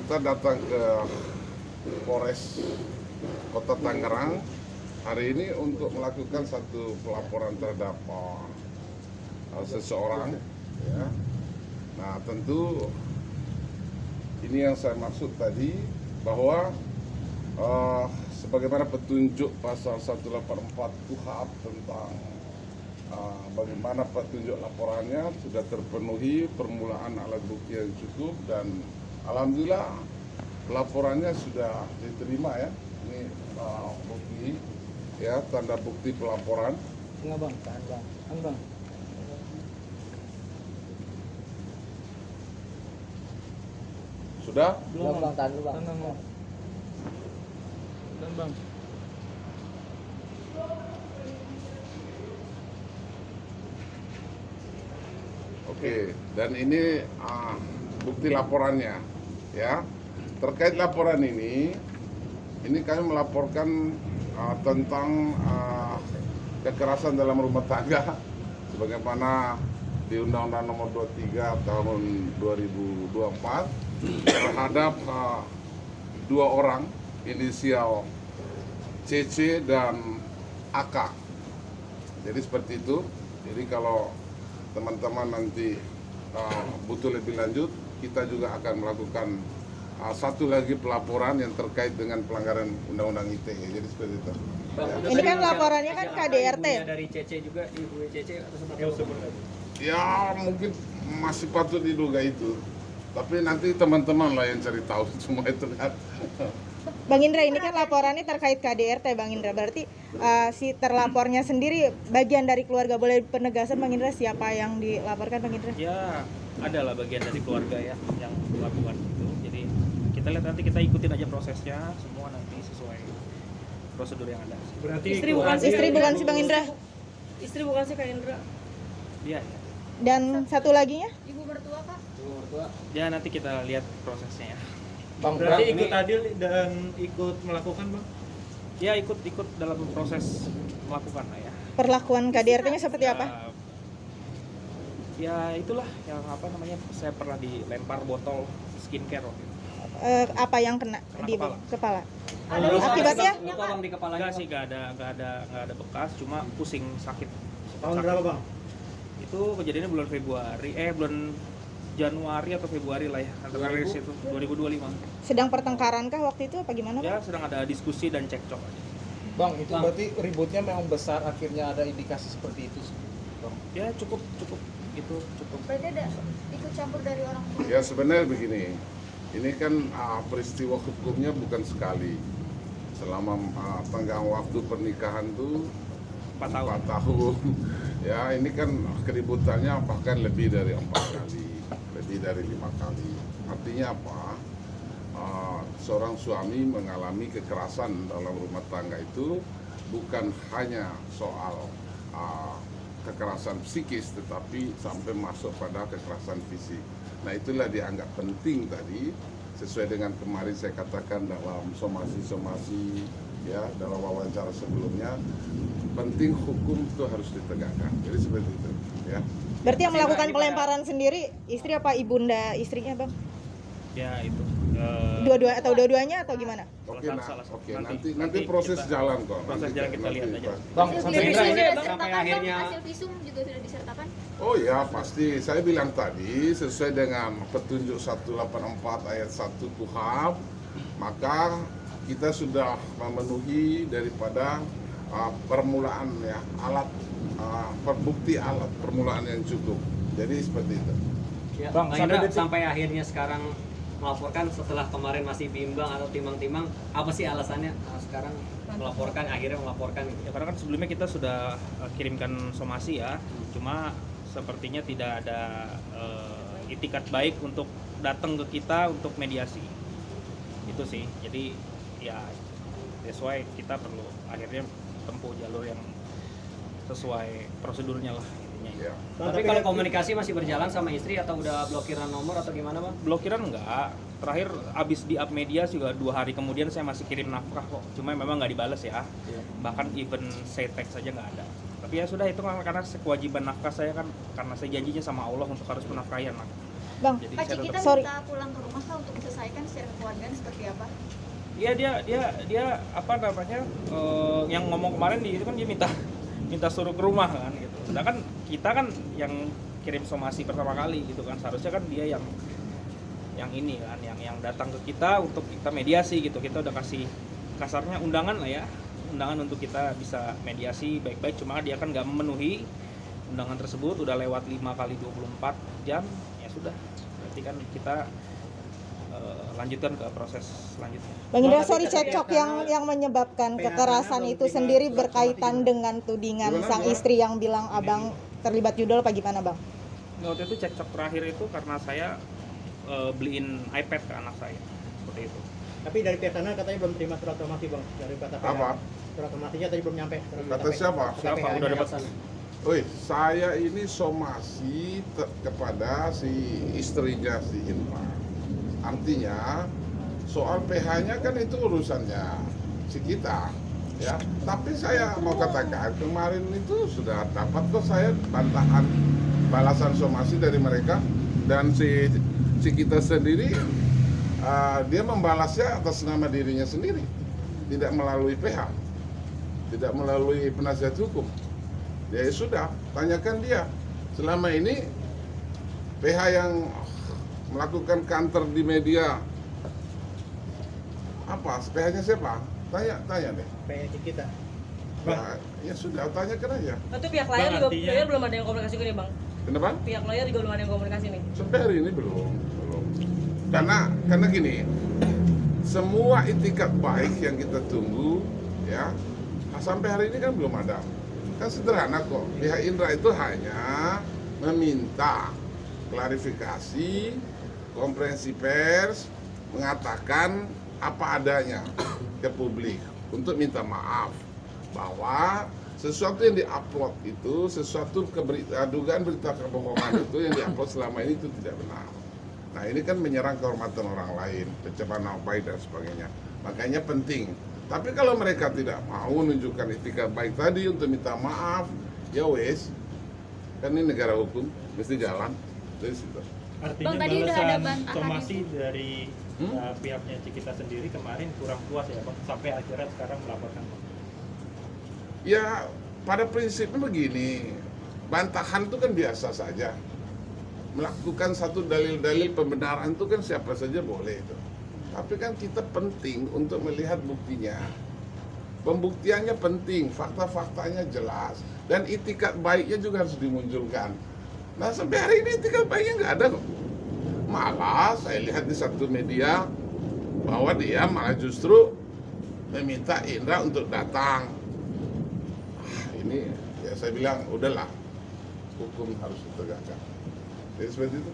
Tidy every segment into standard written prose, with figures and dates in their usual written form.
kita datang ke Polres Kota Tangerang hari ini untuk melakukan satu pelaporan terhadap seseorang. Ya. Nah, tentu ini yang saya maksud tadi bahwa sebagaimana petunjuk pasal 184 KUHP tentang bagaimana petunjuk laporannya sudah terpenuhi, permulaan alat bukti yang cukup, dan alhamdulillah laporannya sudah diterima ya. Ini bukti ya, tanda bukti pelaporan. Enggak bang, tahan bang, tahan bang. Sudah? Belum bang, tahan dulu bang. Tahan bang. Oke, dan ini bukti laporannya ya. Terkait laporan ini kami melaporkan tentang kekerasan dalam rumah tangga sebagaimana di Undang-Undang Nomor 23 tahun 2024 terhadap dua orang inisial CC dan AK. Jadi seperti itu. Jadi kalau teman-teman nanti butuh lebih lanjut, kita juga akan melakukan satu lagi pelaporan yang terkait dengan pelanggaran Undang-Undang ITE. Jadi seperti itu. Ini kan laporannya kan KDRT. Dari CC juga, ibu CC atau seperti apa? Ya mungkin masih patut diduga itu. Tapi nanti teman-teman lah yang cari tahu semua itu kan. Bang Indra, ini kan laporannya terkait KDRT, Bang Indra. Berarti si terlapornya sendiri bagian dari keluarga. Boleh penegasan Bang Indra siapa yang dilaporkan, Bang Indra? Ya, adalah bagian dari keluarga ya yang melakukan itu. Jadi kita lihat nanti, kita ikutin aja prosesnya semua nanti sesuai prosedur yang ada. Berarti Istri bukan si Bang Indra. Istri bukan si Kak Indra. Iya. Dan satu laginya? Ibu mertua Kak. Ya nanti kita lihat prosesnya ya. Bang, berarti ikut adil dan ikut melakukan bang? Ya ikut dalam proses melakukan lah ya. Perlakuan KDRT-nya seperti apa? Ya itulah yang apa namanya, saya pernah dilempar botol skincare waktu itu. Apa yang kena di kepala. Akibatnya? Luka bang di kepalanya. Enggak sih, enggak ada bekas, cuma pusing sakit. Tahun berapa bang? Itu kejadiannya bulan Januari atau Februari lah ya, antara itu 2025. Sedang pertengkarankah waktu itu apa gimana? Ya sedang ada diskusi dan cekcok aja. Bang, itu berarti ributnya memang besar, akhirnya ada indikasi seperti itu. Bang. Ya cukup itu cukup. Berarti ada ikut campur dari orang tua. Ya sebenarnya begini, ini kan peristiwa hukumnya bukan sekali. Selama tenggang waktu pernikahan tuh 4 tahun. Ya ini kan keributannya bahkan lebih dari 4 kali, lebih dari 5 kali. Artinya apa? Seorang suami mengalami kekerasan dalam rumah tangga itu bukan hanya soal kekerasan psikis, tetapi sampai masuk pada kekerasan fisik. Nah itulah dianggap penting tadi, sesuai dengan kemarin saya katakan dalam somasi ya, dalam wawancara sebelumnya, penting hukum itu harus ditegakkan. Jadi seperti itu ya. Berarti yang melakukan pelemparan sendiri istri apa ibunda istrinya, Bang? Ya itu. Dua-duanya atau gimana? Oke, nanti proses jalan kok. Proses jalan kita lihat aja. Bang, Sampai akhirnya hasil visum juga sudah disertakan. Oh ya pasti, saya bilang tadi sesuai dengan petunjuk 184 ayat 1 KUHP, maka kita sudah memenuhi daripada permulaan ya, alat bukti alat permulaan yang cukup. Jadi seperti itu. Ya, Bang, sampai akhirnya sekarang melaporkan setelah kemarin masih bimbang atau timang-timang, apa sih alasannya sekarang akhirnya melaporkan gitu? Ya karena kan sebelumnya kita sudah kirimkan somasi ya, cuma sepertinya tidak ada itikat baik untuk datang ke kita untuk mediasi. Itu sih. Jadi ya sesuai, kita perlu akhirnya tempuh jalur yang sesuai prosedurnya lah intinya. Ya. Tapi kalau komunikasi masih berjalan sama istri atau udah blokiran nomor atau gimana bang? Blokiran enggak. Terakhir abis di up media juga 2 hari kemudian saya masih kirim nafkah kok. Cuma memang nggak dibales ya. Bahkan even say text saja nggak ada. Tapi ya sudah, itu karena kewajiban nafkah saya kan, karena saya janjinya sama Allah untuk harus menafkahi anak. Bang, Jadi Pakcik saya kita tetap minta pulang ke rumah Kak untuk diselesaikan secara keluarga. pelanggan seperti apa? Iya dia apa namanya yang ngomong kemarin itu kan dia minta suruh ke rumah kan gitu. Sedangkan kita kan yang kirim somasi pertama kali gitu kan, seharusnya kan dia yang ini kan yang datang ke kita untuk kita mediasi gitu. Kita udah kasih kasarnya undangan lah ya, undangan untuk kita bisa mediasi baik-baik, cuma dia kan nggak memenuhi undangan tersebut, udah lewat 5 kali 24 jam, ya sudah berarti kan kita lanjutkan ke proses selanjutnya. Bang Indra, sorry, cekcok yang menyebabkan kekerasan itu sendiri berkaitan dengan tudingan sang istri yang bilang abang terlibat judol apa gimana bang? Waktu itu cekcok terakhir itu karena saya beliin iPad ke anak saya, seperti itu. Tapi dari pihak sana katanya belum terima surat somasi bang, dari kata PH. Apa? Surat somasinya tadi belum nyampe. Kata siapa? Siapa udah dapat? Woi, saya ini somasi kepada si istrinya si Inma. Artinya soal PH-nya kan itu urusannya si kita, ya. Tapi saya mau katakan kemarin itu sudah dapat kok saya bantahan balasan somasi dari mereka, dan si kita sendiri dia membalasnya atas nama dirinya sendiri, tidak melalui PH, tidak melalui penasihat hukum. Ya sudah, tanyakan dia. Selama ini PH yang melakukan counter di media apa? PH-nya siapa? Tanya deh. PH kita. Nah, ya sudah, tanyakan aja. Itu pihak layar juga belum ada yang komunikasi nih bang. Kenapa? Pihak layar juga belum ada yang komunikasi nih. Sampai hari ini belum. Karena gini, semua itikat baik yang kita tunggu, ya, sampai hari ini kan belum ada. Kan sederhana kok. Pihak Indra itu hanya meminta klarifikasi, konferensi pers, mengatakan apa adanya ke publik untuk minta maaf bahwa sesuatu yang diupload itu, sesuatu dugaan berita kebohongan itu yang diupload selama ini itu tidak benar. Nah ini kan menyerang kehormatan orang lain, pencemaran nama baik dan sebagainya. Makanya penting. Tapi kalau mereka tidak mau menunjukkan etikat baik tadi untuk minta maaf, ya wes, kan ini negara hukum, mesti jalan dari situ. Artinya Bang, tadi udah ada balasan bantahan somasi itu. dari pihaknya Cikita sendiri kemarin kurang puas ya bang, sampai akhirnya sekarang melaporkan bang. Ya pada prinsipnya begini, bantahan itu kan biasa saja. Melakukan satu dalil-dalil pembenaran itu kan siapa saja boleh itu. Tapi kan kita penting untuk melihat buktinya. Pembuktiannya penting, fakta-faktanya jelas. Dan itikat baiknya juga harus dimunculkan. Nah sampai hari ini itikat baiknya nggak ada kok. Malah saya lihat di satu media bahwa dia malah justru meminta Indra untuk datang. Ini ya saya bilang udahlah, hukum harus ditegakkan. Jadi seperti itu.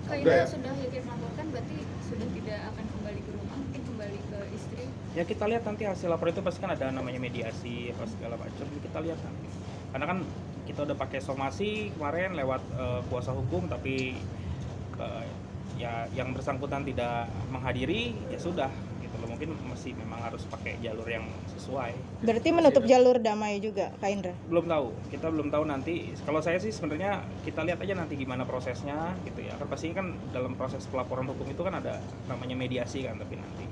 Kak Indra sudah yakin melaporkan, berarti sudah tidak akan kembali ke rumah, mungkin kembali ke istri. Ya kita lihat nanti hasil lapor itu pasti kan ada namanya mediasi apa segala macam, kita lihat nanti. Karena kan kita udah pakai somasi kemarin lewat kuasa hukum, tapi ya yang bersangkutan tidak menghadiri, ya sudah gitu loh. Mungkin masih memang harus pakai jalur yang sesuai. Berarti menutup jalur damai juga Kak Indra? Belum tahu, kita belum tahu nanti. Kalau saya sih sebenarnya kita lihat aja nanti gimana prosesnya gitu ya. Kan pasti kan dalam proses pelaporan hukum itu kan ada namanya mediasi kan, tapi nanti.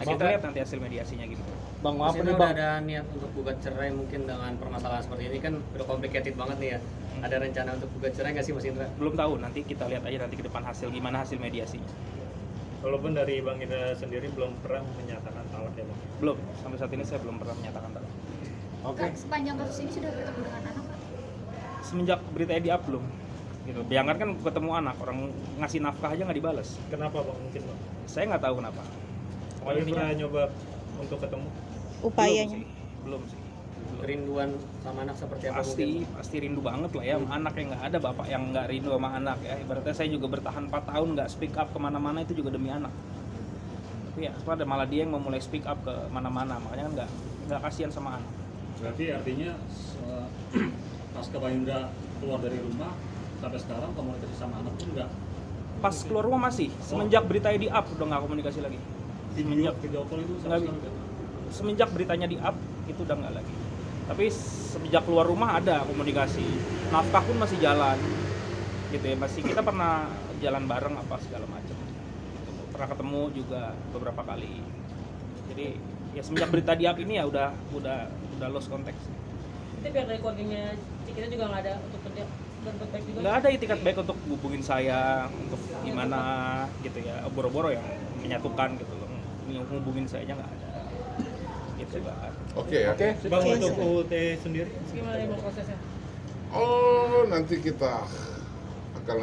Nah, kita lihat nanti hasil mediasinya gitu. Bang, maaf nih Bang, ada niat untuk gugat cerai mungkin dengan permasalahan seperti ini kan udah complicated banget nih ya. Ada rencana untuk gugat cerai nggak sih Mas Indra? Belum tahu, nanti kita lihat aja nanti ke depan gimana hasil mediasinya. Walaupun dari Bang Indra sendiri belum pernah menyatakan talak ya bang? Belum, sampai saat ini saya belum pernah menyatakan talak. Oke. Kak, sepanjang kasus ini sudah bertemu dengan anak Kak? Semenjak berita di up belum. Gitu. Jangan kan ketemu anak, orang ngasih nafkah aja nggak dibales. Kenapa bang mungkin bang? Saya nggak tahu kenapa. Kalian pernah nyoba untuk ketemu? Upayanya? Belum sih. Kerinduan sama anak seperti apa mungkin? Pasti rindu banget lah ya sama anak yang nggak ada, bapak yang nggak rindu sama anak ya. Ibaratnya saya juga bertahan 4 tahun nggak speak up kemana-mana itu juga demi anak. Tapi ya ada malah dia yang memulai speak up ke mana-mana, makanya kan nggak kasihan sama anak. Berarti artinya pasca Bang Indra keluar dari rumah sampai sekarang komunikasi sama anak pun enggak? Pas keluar rumah masih, semenjak beritanya di up udah nggak komunikasi lagi. Video call itu sama sekali enggak? Semenjak beritanya di up itu udah nggak lagi. Tapi semenjak keluar rumah ada komunikasi, nafkah pun masih jalan, gitu ya. Masih kita pernah jalan bareng apa segala macam. pernah ketemu juga beberapa kali. Jadi ya semenjak berita di up ini ya udah lost konteks. Itu pihak dari keluarganya Cikita juga nggak ada untuk berbuat baik juga. Nggak ada itikat baik untuk hubungin saya untuk gimana gitu ya, boro-boro yang menyatukan gitu loh, yang hubungin saya aja nggak ada gitu kan. Oke ya. Bang, untuk UUT sendiri Gimana nih Bang prosesnya? Oh, nanti kita